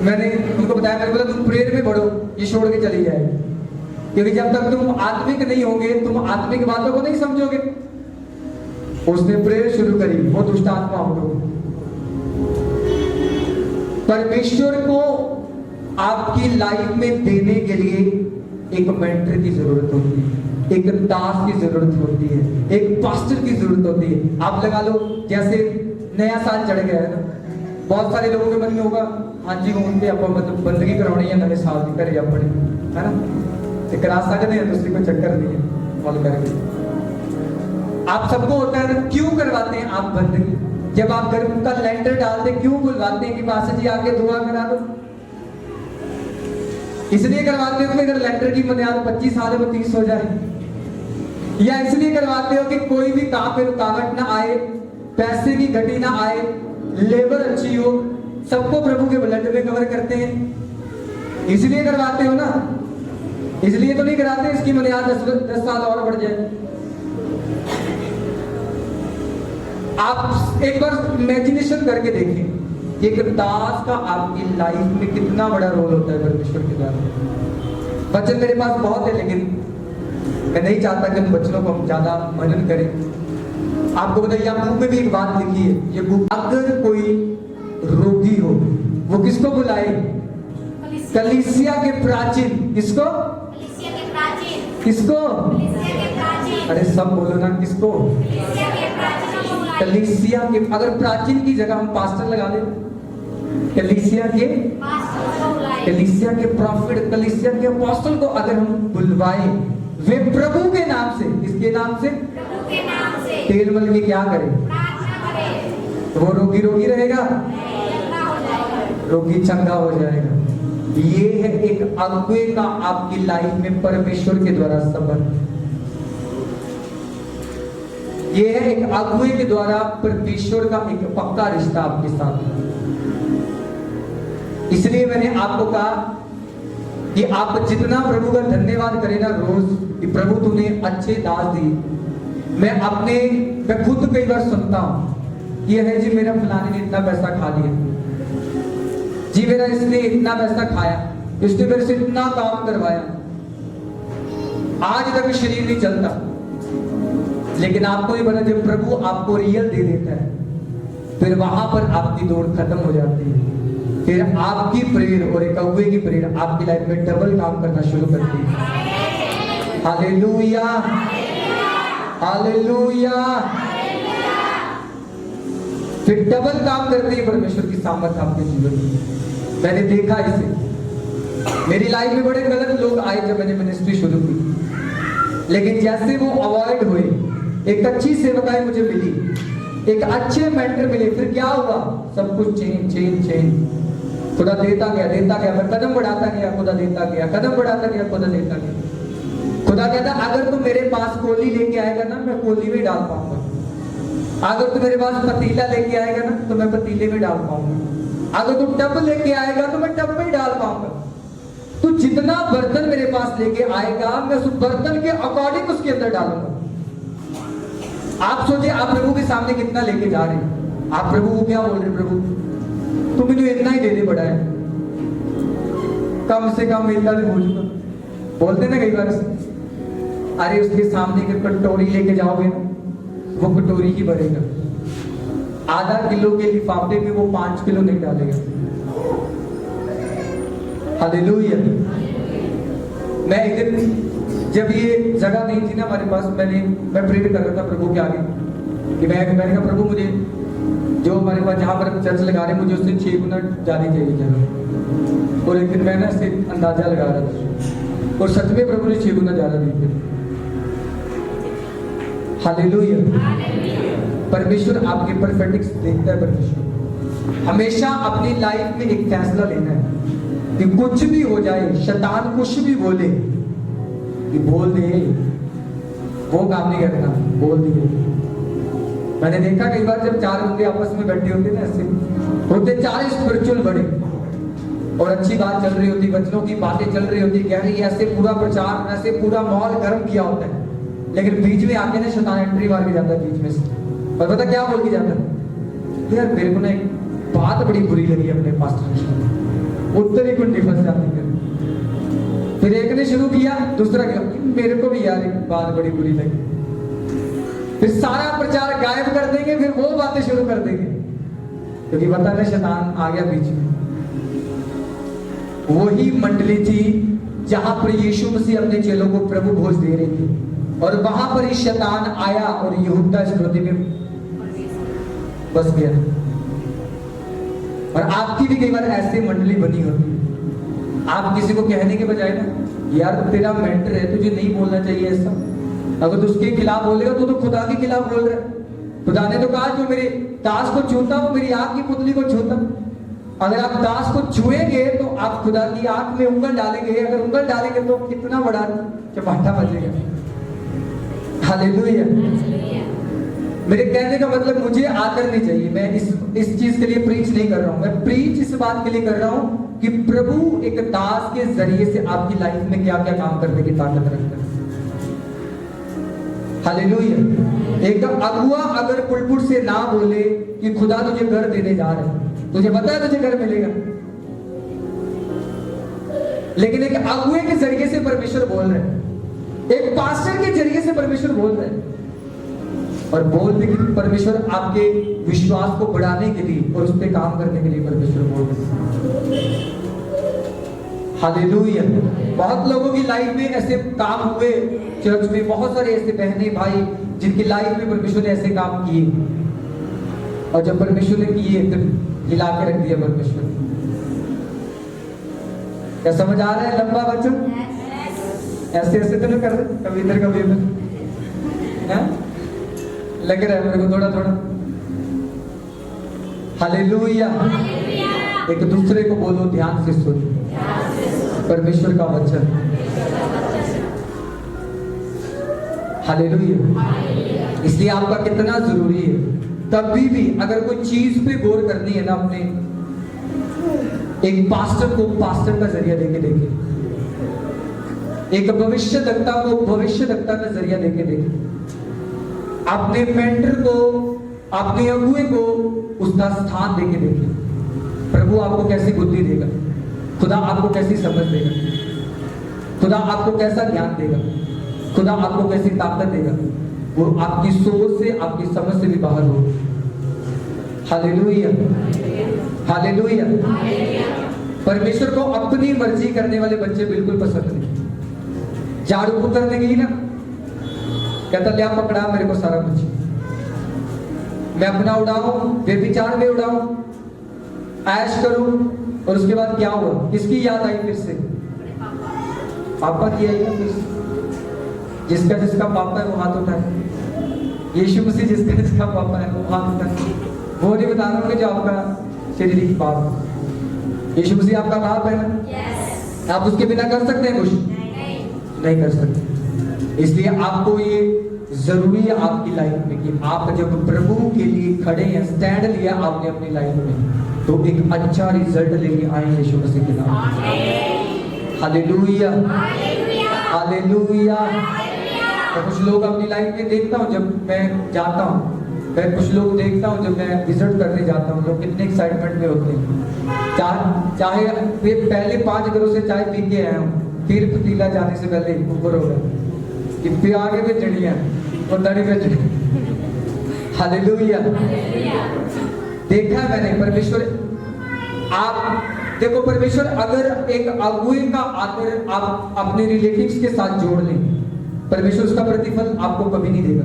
मैंने उनको बताया, मैंने बोला तुम प्रेयर में बढ़ो, ये छोड़ के चली जाएगी, क्योंकि जब तक तुम आत्मिक नहीं होगे, तुम आत्मिक बातों को नहीं समझोगे। उसने प्रेयर शुरू करी, वो दुष्ट आत्मा हम लोग। परमेश्वर को आपकी लाइफ में देने के लिए एक मेंटर की जरूरत होती है, एक दास की जरूरत होती है, एक पास्टर की जरूरत होती है। आप लगा लो जैसे नया साल चढ़ गया है ना, बहुत सारे लोगों के मन में होगा हाँ जी उनके आप मतलब बंदगी करानी है नवे साल की करे अपने, है ना, करा सकते हैं, दूसरी को चक्कर नहीं है कॉल करके। आप सबको होता है ना, क्यों करवाते हैं आप बंदगी? जब आप घर का लेंटर डालते क्यों बुलवाते हैं कि पास्टर जी आके दुआ करा दो? इसलिए करवाते हो कि अगर लेंटर की बुनियाद 25 साल में 30 हो जाए, या इसलिए करवाते हो कि कोई भी काम में रुकावट ना आए, पैसे की घटी ना आए, लेबर अच्छी हो, सबको प्रभु के ब्लड में कवर करते हैं, इसलिए करवाते हो ना। इसलिए तो नहीं कराते इसकी बुनियाद 10 साल और बढ़ जाए। आप एक बार इमेजिनेशन करके देखें, एक दास का आपकी लाइफ में कितना बड़ा रोल होता है परमेश्वर के द्वारा। वचन मेरे पास बहुत है, लेकिन मैं नहीं चाहता कि उन वचनों को हम ज्यादा मनन करें। आपको बताइए, याकूब में भी एक बात लिखी है, ये बुक, अगर कोई रोगी हो वो किसको बुलाए? कलीसिया के प्राचीन। किसको? किसको? अरे सब बोलो ना, किसको? कलीसिया के। अगर प्राचीन की जगह हम पास्टर लगा दें, कलीसिया के प्रॉफिट, कलीसिया के अपोस्टल को अगर हम बुलवाए, वे प्रभु के नाम से, किसके नाम से? तेल मल के क्या करें? तो वो रोगी रोगी रहेगा, रोगी चंगा हो जाएगा। ये है एक अगुवे का आपकी लाइफ में परमेश्वर के द्वारा संबंध। ये है एक अगुवे के द्वारा परमेश्वर का एक पक्का रिश्ता आपके साथ। इसलिए मैंने आपको कहा कि आप जितना प्रभु का धन्यवाद करें ना रोज, कि प्रभु तूने अच्छे दास दिए। मैं खुद कई बार सुनता हूं, ये है जी मेरा फलाने ने इतना पैसा खा लिया, जी मेरा इसने इतना पैसा खाया, इसने मेरे से इतना काम करवाया, आज तक शरीर नहीं चलता। लेकिन आपको ये पता, जब प्रभु आपको रियल दे देता है, फिर वहां पर आपकी दौड़ खत्म हो जाती है। फिर आपकी प्रेयर और एक कौवे की प्रेयर आपकी लाइफ में डबल काम करना शुरू करती है। Hallelujah, hallelujah. फिर डबल काम करती है परमेश्वर की सामर्थ्य आपके जीवन में। मैंने देखा इसे, मेरी लाइफ में बड़े गलत लोग आए जब मैंने मिनिस्ट्री शुरू की, लेकिन जैसे वो अवॉइड हुए, एक अच्छी सेवकाई मुझे मिली, एक अच्छे मेंटर मिले, फिर क्या हुआ, सब कुछ चेंज चेंज चेंज। खुदा देता गया, मैं कदम बढ़ाता गया, खुदा देता गया, कदम बढ़ाता गया, खुदा देता गया। खुदा कहता अगर तू मेरे पास कोली लेके आएगा ना, मैं कोली में डाल पाऊंगा। अगर तू मेरे पास पतीला लेके आएगा ना, तो मैं पतीले में डाल पाऊंगा। अगर तू टब लेके आएगा तो मैं टब में डाल पाऊंगा। तू जितना बर्तन मेरे पास लेके आएगा, मैं उस बर्तन के अकॉर्डिंग उसके अंदर डालूंगा। आप सोचिए, आप प्रभु के सामने कितना लेके जा रहे हैं। आप प्रभु को क्या बोल रहे, प्रभु तुम मुझे इतना ही दे दे, बड़ा है, कम से कम इतना दे बोल। बोलते ना कई बार, अरे उसके सामने की कटोरी लेके जाओगे ना, वो कटोरी ही भरेगा। आधा किलो के लिफाफे में वो 5 किलो नहीं डालेगा। हालेलुया। मैं एक दिन, जब ये जगह नहीं थी ना हमारे पास, मैं प्रेयर कर रहा था प्रभु के आगे कि मैंने कहा प्रभु मुझे जो हमारे पास जहाँ पर चर्च लगा रहे, मुझे उससे 6 गुना ज़्यादा चाहिए जगह। और एक दिन मैं ना इससे अंदाजा लगा रहा था, और सच में प्रभु ने 6 गुना ज़्यादा दी थी। हालेलुया। परमेश्वर आपके परफेक्ट देखता है। परमेश्वर हमेशा अपनी लाइफ में एक फैसला लेना है कि कुछ भी हो जाए, शैतान कुछ भी बोले, कि बोल दे, वो काम नहीं करना, बोल दिए। मैंने देखा कई बार जब 4 बंदे आपस में बैठे होते ना, ऐसे होते 4 स्पिरिचुअल बड़े, और अच्छी बात चल रही होती, बच्चों की बातें चल रही होती, कह रही ऐसे पूरा प्रचार, ऐसे पूरा माहौल गर्म किया होता है, लेकिन बीच में आके ना शैतान एंट्री मार के जाता है बीच में से, और पता क्या बोल के जाता है, यार मेरे को ना एक बात बड़ी बुरी लगी अपने पास्टर की, उत्तर ही कुंडी फंस जाती है। फिर एक ने शुरू किया, दूसरा क्या, मेरे को भी यार एक बात बड़ी बुरी लगी। फिर सारा प्रचार गायब कर देंगे, फिर वो बातें शुरू कर देंगे, क्योंकि पता है शैतान आ गया बीच में। वही मंडली थी जहां पर यीशु मसीह अपने चेलों को प्रभु भोज दे रहे थे, और वहां पर ही शैतान आया और यहूदा इस्करियोती में बस गया। और आपकी भी कई बार ऐसी मंडली बनी होती, आप किसी को कहने के बजाय ना, यार तेरा मेंटर है, तुझे नहीं बोलना चाहिए ऐसा, अगर तू उसके खिलाफ बोलेगा तो खुदा के खिलाफ बोल रहा है। खुदा ने तो कहा जो मेरे दास को छूता वो मेरी आंख की पुतली को छूता। अगर आप दास को छुएंगे तो आप खुदा की आंख में उंगल डालेंगे, अगर उंगल डालेंगे तो कितना बड़ा चपाटा बजेगा। हालेलुया। मेरे कहने का मतलब मुझे आकर नहीं चाहिए, मैं इस चीज के लिए प्रीच नहीं कर रहा हूं, मैं प्रीच इस बात के लिए कर रहा हूं कि प्रभु एक दास के जरिए से आपकी लाइफ में क्या क्या काम करने की ताकत रखता है। हालेलुया। एक अगुआ अगर पुलपुट से ना बोले कि खुदा तुझे घर देने जा रहा है, तुझे पता है तुझे घर मिलेगा, लेकिन एक अगुए के जरिए से परमेश्वर बोल रहे हैं, एक पास्टर के जरिए से परमेश्वर बोल रहे हैं, और बोल रहे कि परमेश्वर आपके विश्वास को बढ़ाने के लिए और उस पर काम करने के लिए परमेश्वर बोल रहे हैं। हालेलुया। बहुत लोगों की लाइफ में ऐसे काम हुए, चर्च में बहुत सारे ऐसे बहने भाई जिनकी लाइफ में परमेश्वर ने ऐसे काम किए, और जब परमेश्वर ने किए फिर हिला के रख दिया परमेश्वर। क्या समझ आ रहा है लंबा बच्चों? ऐसे ऐसे तो नहीं कर रहे, कभी इधर कभी उधर, लग रहा है मेरे को थोड़ा थोड़ा। हालेलुया। एक दूसरे को बोलो, ध्यान से सुनो परमेश्वर का वचन। हालेलुया। इसलिए आपका कितना जरूरी है, तभी भी अगर कोई चीज पे गौर करनी है ना, अपने एक पास्टर को पास्टर का जरिया देके देखे, एक भविष्यद्वक्ता को भविष्यद्वक्ता का जरिया देके देखे, अपने मेंटर को, अपने अगुए को उसका स्थान देके देखे। प्रभु आपको कैसी बुद्धि देगा, खुदा आपको कैसी समझ देगा, खुदा आपको कैसा ज्ञान देगा, खुदा आपको कैसी ताकत देगा, वो आपकी सोच से, आपकी समझ से भी बाहर हो। Hallelujah, hallelujah. परमेश्वर को अपनी मर्जी करने वाले बच्चे बिल्कुल पसंद नहीं। झाड़ू उतरने गई ना, कहता लिया पकड़ा मेरे को सारा कुछ, मैं अपना उड़ाऊं, बेविचार में उड़ाऊं, ऐश करूं, और उसके बाद क्या हुआ, किसकी याद आई फिर से? पापा की आई ना फिर से। जिसका जिसका पापा है वो हाथ उठाए। यीशु मसीह जिसका जिसका पापा है वो हाथ उठाए। वो नहीं बता रहा हूँ कि जो आपका शारीरिक बाप, यीशु मसीह आपका बाप है ना? yes. आप उसके बिना कर सकते हैं कुछ? नहीं कर सकते। इसलिए आपको ये जरूरी है आपकी लाइफ में कि आप जब प्रभु के लिए खड़े हैं, स्टैंड लिया आपने अपनी लाइफ में, तो एक अच्छा रिजल्ट लेके आए यीशु मसीह के नाम। Hallelujah, hallelujah. तो कुछ लोग अपनी लाइफ में देखता हूँ, जब मैं जाता हूँ, मैं कुछ लोग देखता हूँ जब मैं विजिट करने जाता हूँ, लोग कितने एक्साइटमेंट में होते हैं। चाहे वे पहले 5 घरों से चाय पी के आए हूँ, फिर पतीला जाने से पहले ऊपर हो गया कि फिर आगे भी जड़ियाँ और दड़ी में जड़ी। हालेलुया। देखा है मैंने, परमेश्वर, आप देखो, परमेश्वर अगर एक अगुए का आदर आप अपने रिलेटिव्स के साथ जोड़ लें, परमेश्वर उसका प्रतिफल आपको कभी नहीं देगा।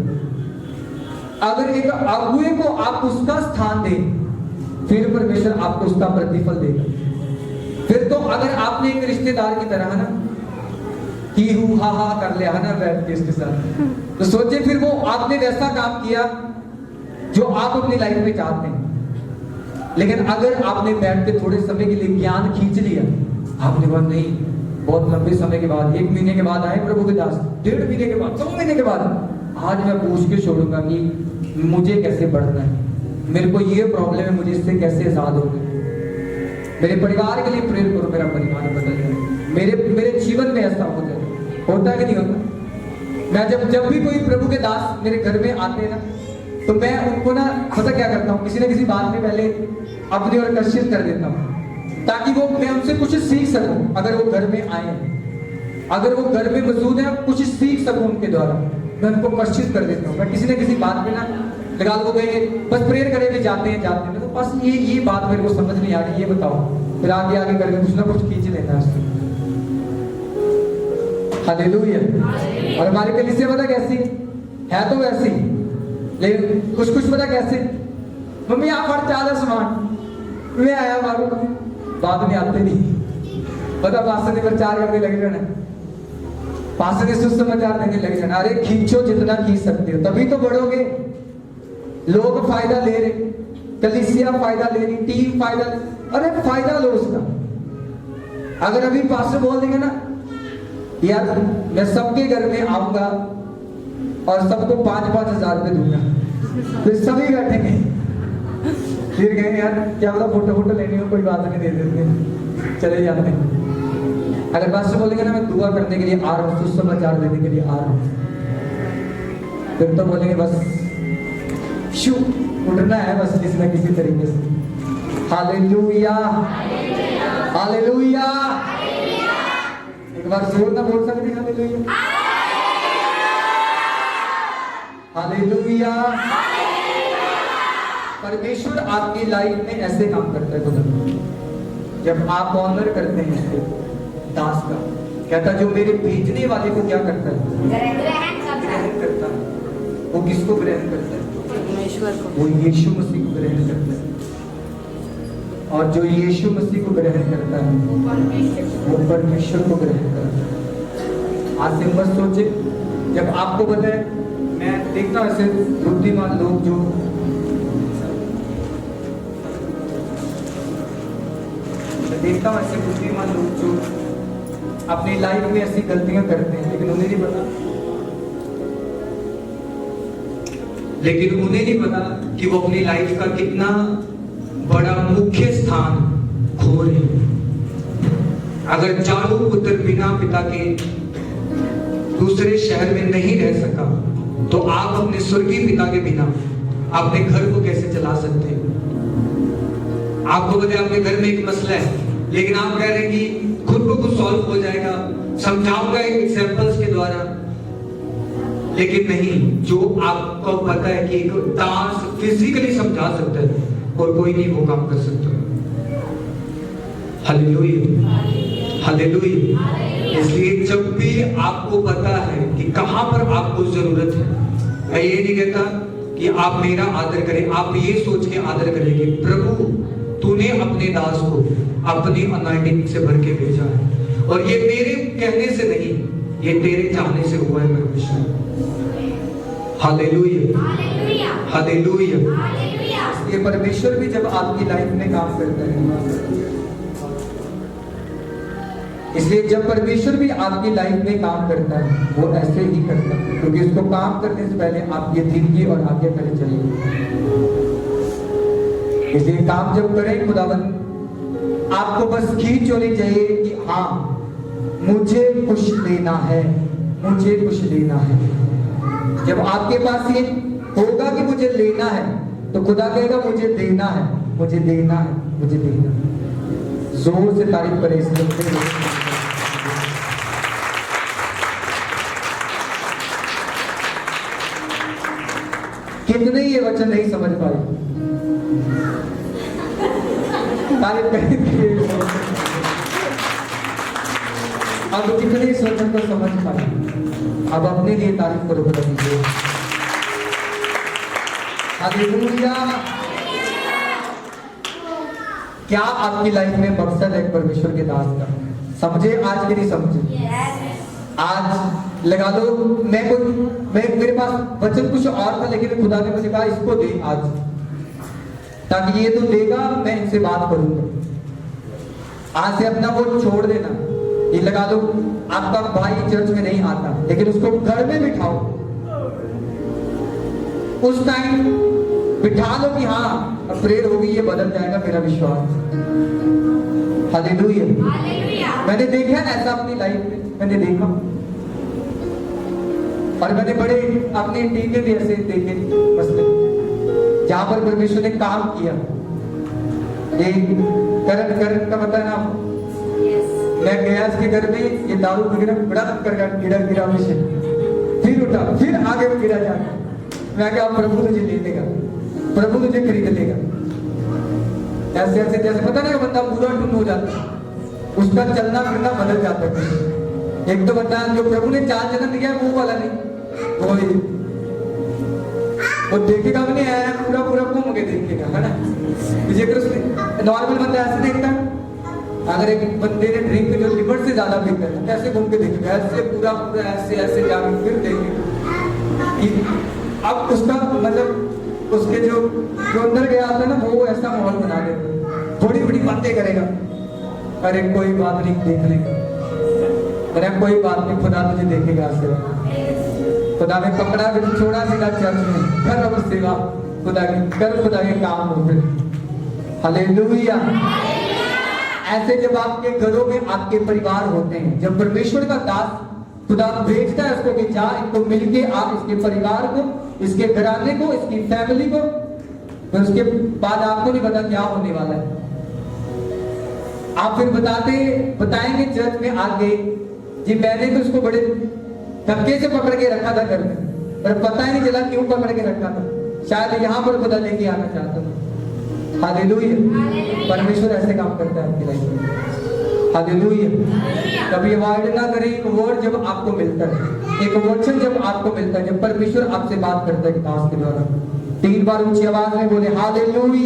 अगर एक अगुए को आप उसका स्थान दें, फिर परमेश्वर आपको उसका प्रतिफल देगा। फिर तो अगर आपने एक रिश्तेदार की तरह ना ही हूं हा हा कर लिया है ना बैठ के इसके साथ, तो सोचे फिर वो आपने वैसा काम किया जो आप अपनी लाइफ में चाहते हैं। लेकिन अगर आपने बैठ के थोड़े समय के लिए ज्ञान खींच लिया, आपने कहा नहीं, बहुत लंबे समय के बाद, 1 महीने के बाद आए प्रभु के दास, 1.5 महीने के बाद, 2 महीने के बाद, आज मैं पूछ के छोड़ूंगा कि मुझे कैसे बढ़ना है, मेरे को ये प्रॉब्लम है, मुझे इससे कैसे आजाद होगा। मेरे परिवार के लिए प्रेयर करो, मेरा परिवार बदल जाए, मेरे जीवन में ऐसा हो जाए। होता है कि नहीं होता? मैं जब भी कोई प्रभु के दास मेरे घर में आते हैं ना, तो मैं उनको ना पता क्या करता हूँ, किसी न किसी बात में पहले अपनी ओर आकर्षित कर देता हूँ, ताकि वो मैं उनसे कुछ सीख सकूं। अगर वो घर में आए, अगर वो घर में मौजूद है, कुछ सीख सकूं उनके द्वारा, मैं उनको आकर्षित कर देता हूँ। मैं किसी न किसी बात में ना लगा लो गए, बस प्रेयर करे भी जाते हैं, तो बस ये बात मेरे को समझ नहीं आ रही, ये बताओ, फिर आगे करके कुछ ना कुछ खींच लेना है। हालेलुया। और हमारी कलीसिया पता कैसी है, तो वैसी, लेकिन कुछ पता कैसे, मम्मी आप फट चादर सामान, मैं आया बाबू, बाद में आते नहीं, पता पास्टर ने प्रचार करने लगे रहना, पास्टर ने सुसमाचार देने लगे रहना। अरे खींचो जितना खींच सकते हो, तभी तो बढ़ोगे। लोग फायदा ले रहे, कलीसिया फायदा ले रही, टीम फायदा, अरे फायदा लो उसका। अगर अभी पास्टर बोल देंगे ना यार मैं सबके घर में आऊंगा और सबको 5-5 हजार रुपए दूंगा, फिर सभी बैठेंगे, फिर कहेंगे यार क्या पता फोटो लेने को, कोई बात नहीं, दे देते, चले जाते हैं। अगर पास्टर बोलेंगे ना मैं दुआ करने के लिए आ रहा हूँ, सुसमाचार देने के लिए आ रहा हूँ, फिर तो बोलेंगे बस शू उठना है बस किसी न किसी तरीके से। Hallelujah, hallelujah. एक बार जोर ना बोल सकते हालेलुया, हालेलुया। परमेश्वर आपकी लाइफ में ऐसे काम करता है खुदा, जब आप ऑनर करते हैं इसको दास का, कहता जो मेरे भेजने वाले को क्या करता है, ग्रहण करता है। वो किसको ग्रहण करता है? वो यीशु मसीह को ग्रहण करता है। और जो यीशु मसीह को ग्रहण करता है वो परमेश्वर को ग्रहण करता है। आज से बस सोचे, जब आपको पता है, मैं देखता हूँ ऐसे बुद्धिमान लोग जो देखता हूँ ऐसे बुद्धिमान लोग जो अपनी लाइफ में ऐसी गलतियां करते हैं, लेकिन उन्हें नहीं पता कि वो अपनी लाइफ का कितना बड़ा मुख्य स्थान खो रहे हैं। अगर चारों पुत्र बिना पिता के दूसरे शहर में नहीं रह सका, तो आप अपने स्वर्गीय पिता के बिना अपने घर को कैसे चला सकते हैं? आपको पता है आपके घर में एक मसला है, लेकिन आप कह रहे हैं कि खुद को कुछ सॉल्व हो जाएगा, समझाऊंगा एक एग्जांपल्स के द्वारा। लेकिन नहीं, जो आपको पता है कि एक डांस फिजिकली समझा सकता है और कोई नहीं वो काम कर सकता। Hallelujah, hallelujah. इसलिए जब भी आपको पता है कि कहां पर आपको जरूरत है, मैं ये नहीं कहता कि आप मेरा आदर करें, आप ये सोच के आदर करेंगे, प्रभु तूने अपने दास को अपनी अनॉइंटिंग से भर के भेजा है, और ये मेरे कहने से नहीं, ये तेरे चाहने से हुआ है परमेश्वर। Hallelujah, hallelujah. ये परमेश्वर भी जब आपकी लाइफ में काम करता है, इसलिए जब परमेश्वर भी आपकी लाइफ में काम करता है वो ऐसे ही करता है, क्योंकि उसको काम करने से पहले आप ये कीजिए और आगे पहले चलिए। इसलिए काम जब करें खुदावन, आपको बस खींच होनी चाहिए कि हाँ मुझे कुछ लेना है, मुझे कुछ लेना है। जब आपके पास ये होगा कि मुझे लेना है, तो खुदा कहेगा मुझे देना है, मुझे देना है, मुझे देना है। जोर से तारीफ करें इस लोग। कितने ये वचन नहीं समझ पाए, तारीफ करें। अब कितने इस वचन को समझ पाए, अब अपने लिए तारीफ करो कर दीजिए। हालेलुया। क्या आपकी लाइफ में मकसद है परमेश्वर के दास का? समझे आज के नहीं समझे? आज लगा लो मैं मेरे पास वचन कुछ और था, लेकिन खुदा ने मुझे कहा इसको दे आज, ताकि ये तो देगा, मैं इनसे बात करूंगा। आज से अपना वो छोड़ देना। ये लगा लो आपका भाई चर्च में नहीं आता, लेकिन उसको घर में बिठाओ, उस टाइम बिठा लो कि हाँ अब प्रेयर होगी, ये बदल जाएगा मेरा विश्वास। हालेलुया। मैंने देखा ऐसा अपनी लाइफ में, मैंने देखा, और मैंने बड़े अपने टीम में भी ऐसे देखे मसले जहां पर परमेश्वर ने काम किया। ये करण का पता है ना? मैं गया इसके घर में, ये दारू वगैरह बड़ा गिरा मुझे, फिर उठा, फिर आगे गिरा जाकर। मैं क्या प्रभु तुझे ले लेगा, प्रभु तुझे खरीद लेगा। ऐसे ऐसे जैसे पता नहीं बंदा पूरा टुन हो जाता है, उसका चलना फिरना बदल जाता है। एक तो बंदा जो प्रभु ने 4 जन्म दिया है वो वाला नहीं, वो देखेगा भी नहीं, आया पूरा पूरा घूम के देखेगा, है ना? नॉर्मल बंदा ऐसे देखता है, अगर एक बंदे ने ड्रिंक जो लिमिट से ज्यादा पीता है कैसे घूम के देखेगा, ऐसे पूरा पूरा ऐसे ऐसे जाके फिर देखेगा। अब उसका मतलब उसके जो अंदर गया था ना, वो ऐसा माहौल बना देगा, बड़ी बड़ी बातें करेगा। अरे कोई बात नहीं, देख लेगा, अरे कोई बात नहीं, खुदा तुझे देखेगा। खुदा ने पकड़ा भी छोड़ा सीधा चर्च में, कर अब सेवा खुदा की, कर खुदा के काम हो फिर। हालेलुया। ऐसे जब आपके घरों में आपके परिवार होते हैं, जब परमेश्वर का दास खुदा भेजता है उसको कि जा इनको मिलके आप इसके परिवार को, इसके घराने को, इसकी फैमिली को, तो उसके बाद आपको नहीं पता क्या होने वाला है। आप फिर बताएंगे चर्च में आके जी मैंने तो उसको बड़े धक्के से पकड़ के रखा था घर में, पर पता ही नहीं चला क्यों पकड़ के रखा था, शायद यहाँ पर खुदा लेके आना चाहता था। हालेलुया। परमेश्वर ऐसे काम करता है आपकी लाइफ में। हालेलुया। कभी अवॉइड ना करें एक वर्ड जब आपको मिलता है, एक वचन जब आपको मिलता है, जब परमेश्वर आपसे बात करता है दास के द्वारा, 3 बार ऊंची आवाज में बोले हालेलुया।